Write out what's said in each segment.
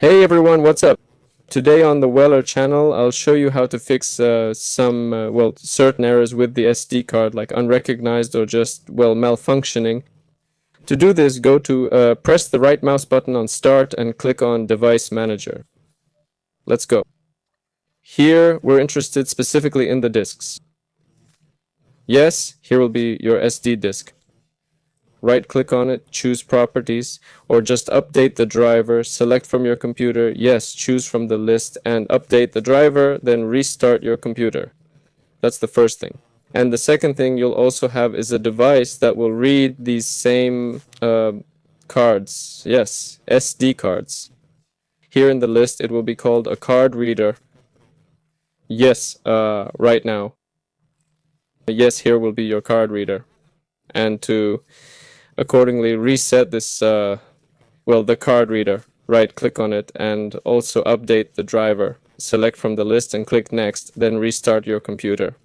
Hey everyone, what's up? Today on the Weller channel, I'll show you how to fix certain errors with the SD card, like unrecognized or just, malfunctioning. To do this, go to press the right mouse button on Start and click on Device Manager. Let's go. Here, we're interested specifically in the disks. Yes, here will be your SD disk. Right-click on it, choose Properties, or just update the driver, select from your computer, yes, choose from the list, and update the driver, then restart your computer. That's the first thing. And the second thing you'll also have is a device that will read these same cards. Yes, SD cards. Here in the list, it will be called a card reader. Yes, right now. Yes, here will be your card reader. And to accordingly reset this, the card reader. Right-click on it and also update the driver. Select from the list and click Next, then restart your computer.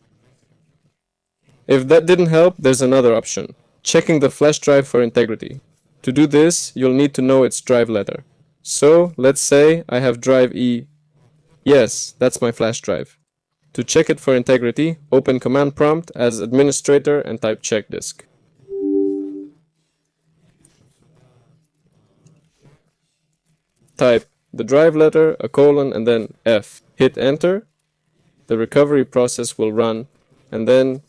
If that didn't help, there's another option. Checking the flash drive for integrity. To do this, you'll need to know its drive letter. So, let's say I have drive E. Yes, that's my flash drive. To check it for integrity, open Command Prompt as administrator and type check disk. Type the drive letter, a colon, and then F. Hit enter. The recovery process will run, and then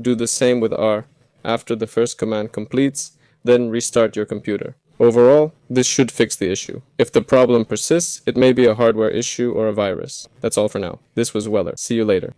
do the same with R. After the first command completes, then restart your computer. Overall, this should fix the issue. If the problem persists, it may be a hardware issue or a virus. That's all for now. This was Weller. See you later.